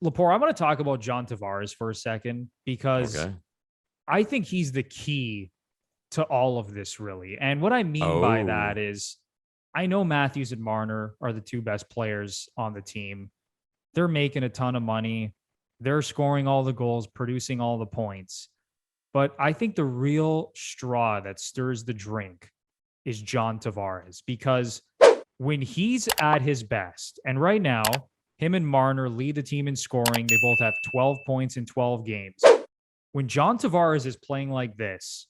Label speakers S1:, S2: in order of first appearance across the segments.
S1: Lepore, I want to talk about John Tavares for a second because
S2: Okay.
S1: I think he's the key to all of this, really. And what I mean by that
S2: Oh,
S1: is I know Matthews and Marner are the two best players on the team. They're making a ton of money. They're scoring all the goals, producing all the points. But I think the real straw that stirs the drink is John Tavares because when he's at his best, and right now, him and Marner lead the team in scoring. They both have 12 points in 12 games. When John Tavares is playing like this,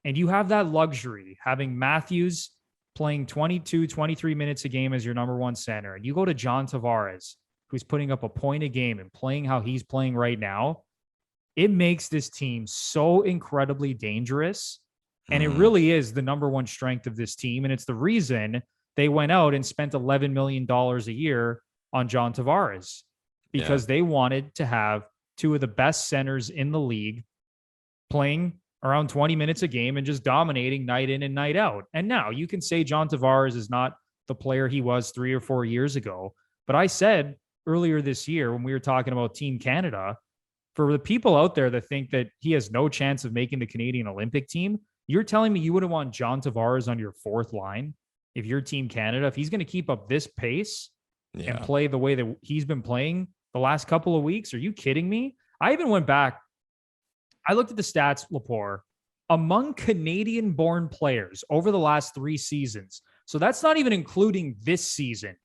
S1: and you have that luxury having Matthews playing 22, 23 minutes a game as your number one center, and you go to John Tavares, who's putting up a point a game and playing how he's playing right now, it makes this team so incredibly dangerous. And it
S2: mhm.
S1: really is the number one strength of this team. And it's the reason they went out and spent $11 million a year on John Tavares
S2: Yeah.
S1: because they wanted to have two of the best centers in the league playing around 20 minutes a game and just dominating night in and night out. And now you can say John Tavares is not the player he was 3 or 4 years ago. But I said earlier this year when we were talking about Team Canada, for the people out there that think that he has no chance of making the Canadian Olympic team, you're telling me you wouldn't want John Tavares on your fourth line if you're Team Canada, if he's going to keep up this pace and
S2: Yeah.
S1: play the way that he's been playing the last couple of weeks? Are you kidding me? I even went back. I looked at the stats, Lepore, among Canadian born players over the last 3 seasons. So that's not even including this season.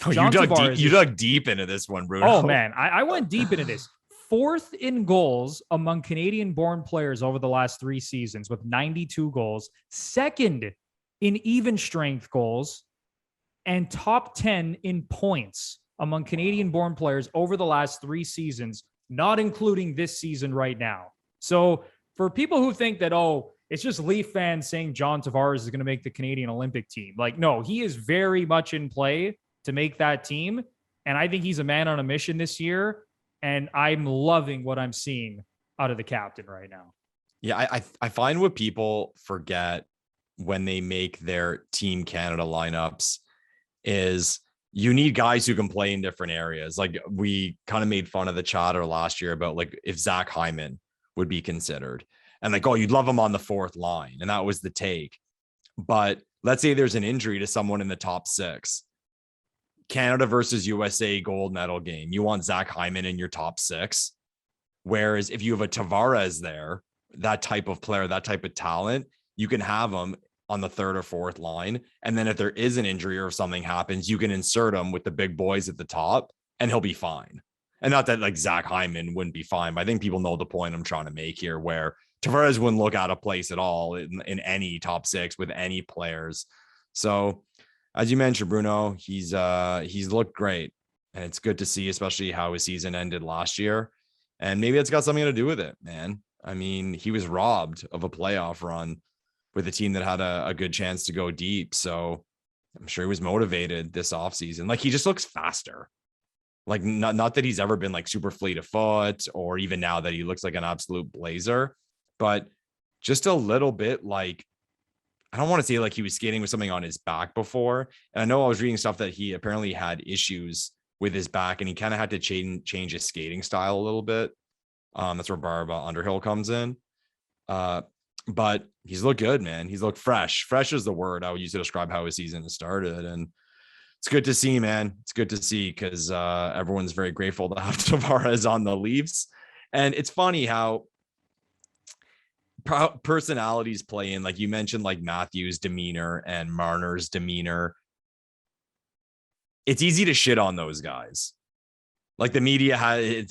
S2: Oh, you
S1: John
S2: dug deep.
S1: Tavares
S2: You
S1: is,
S2: dug deep into this one, Bruno.
S1: oh man, I went deep into this. Fourth in goals among Canadian born players over the last 3 seasons with 92 goals. Second in even strength goals and top 10 in points among Canadian born players over the last 3 seasons, not including this season right now. So for people who think that, oh, it's just Leaf fans saying John Tavares is going to make the Canadian Olympic team, like, no, he is very much in play to make that team. And I think he's a man on a mission this year. And I'm loving what I'm seeing out of the captain right now.
S2: Yeah, I find what people forget when they make their Team Canada lineups is you need guys who can play in different areas. Like we kind of made fun of the chatter last year about like if Zach Hyman would be considered and like, oh, you'd love him on the fourth line. And that was the take. But let's say there's an injury to someone in the top six. Canada versus USA gold medal game. You want Zach Hyman in your top six. Whereas if you have a Tavares there, that type of player, that type of talent, you can have him on the third or fourth line. And then if there is an injury or if something happens, you can insert him with the big boys at the top and he'll be fine. And not that like Zach Hyman wouldn't be fine, but I think people know the point I'm trying to make here where Tavares wouldn't look out of place at all in any top six with any players. So as you mentioned, Bruno, he's looked great. And it's good to see, especially how his season ended last year. And maybe it's got something to do with it, man. I mean, he was robbed of a playoff run with a team that had a good chance to go deep. So I'm sure he was motivated this offseason. Like he just looks faster. Like not that he's ever been like super fleet of foot or even now that he looks like an absolute blazer, but just a little bit like, I don't want to say like he was skating with something on his back before. And I know I was reading stuff that he apparently had issues with his back and he kind of had to change his skating style a little bit. That's where Barb Underhill comes in. But he's looked good, man. He's looked fresh. Fresh is the word I would use to describe how his season has started. And it's good to see, man. It's good to see because everyone's very grateful to have Tavares on the Leafs. And it's funny how personalities play in, like you mentioned, like Matthews' demeanor and Marner's demeanor. It's easy to shit on those guys. Like the media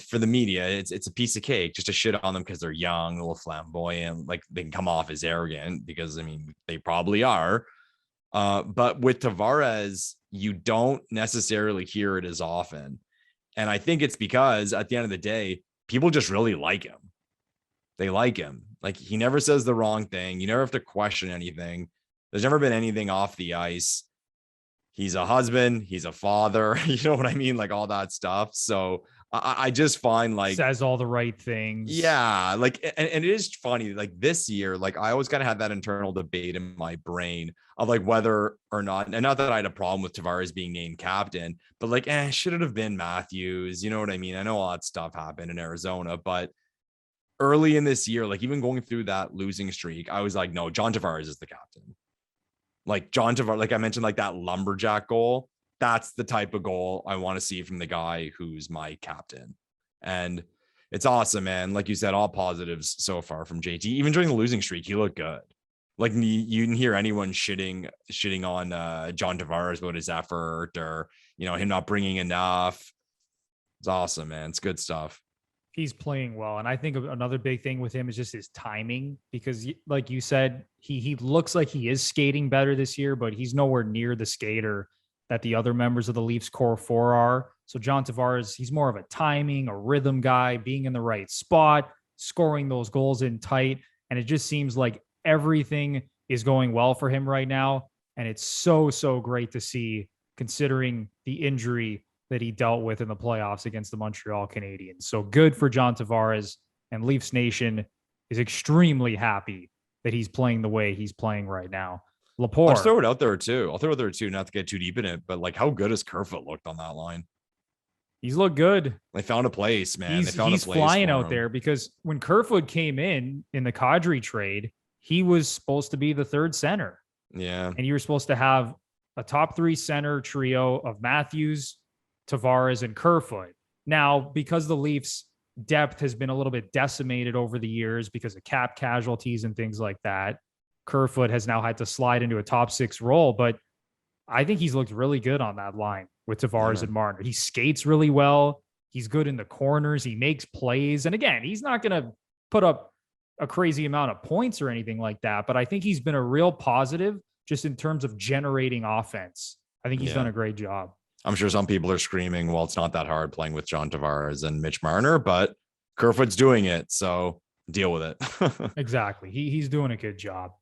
S2: for the media, it's a piece of cake just to shit on them because they're young, a little flamboyant, like they can come off as arrogant because I mean they probably are. But with Tavares, you don't necessarily hear it as often. And I think it's because at the end of the day, people just really like him. They like him. Like he never says the wrong thing. You never have to question anything. There's never been anything off the ice. He's a husband. He's a father. You know what I mean? Like all that stuff. So I just find like
S1: says all the right things.
S2: yeah, like and it is funny, like this year, like I always kind of had that internal debate in my brain of like whether or not, and not that I had a problem with Tavares being named captain, but like, should it have been Matthews? You know what I mean? I know all that stuff happened in Arizona, but early in this year, like even going through that losing streak, I was like, no, John Tavares is the captain. Like John Tavares, like I mentioned, like that lumberjack goal, that's the type of goal I want to see from the guy who's my captain. And it's awesome, man. Like you said, all positives so far from JT. Even during the losing streak, he looked good. Like you didn't hear anyone shitting on John Tavares about his effort or, you know, him not bringing enough. It's awesome, man. It's good stuff.
S1: He's playing well. And I think another big thing with him is just his timing, because like you said, he looks like he is skating better this year, but he's nowhere near the skater that the other members of the Leafs core four are. So John Tavares, he's more of a timing, a rhythm guy, being in the right spot, scoring those goals in tight. And it just seems like everything is going well for him right now. And it's so great to see, considering the injury that he dealt with in the playoffs against the Montreal Canadiens. So good for John Tavares, and Leafs Nation is extremely happy that he's playing the way he's playing right now. Lepore.
S2: I'll throw it out there too. Not to get too deep in it, but like how good has Kerfoot looked on that line?
S1: He's looked good.
S2: They found a place, man.
S1: He's flying out there, because when Kerfoot came in the Kadri trade, he was supposed to be the third center.
S2: Yeah.
S1: And you were supposed to have a top three center trio of Matthews, Tavares, and Kerfoot. Now, because the Leafs' depth has been a little bit decimated over the years because of cap casualties and things like that, Kerfoot has now had to slide into a top six role. But I think he's looked really good on that line with Tavares and Marner. He skates really well. He's good in the corners. He makes plays. And again, he's not going to put up a crazy amount of points or anything like that, but I think he's been a real positive just in terms of generating offense. I think he's done a great job.
S2: I'm sure some people are screaming, well, it's not that hard playing with John Tavares and Mitch Marner, but Kerfoot's doing it. So deal with it.
S1: Exactly. He's doing a good job.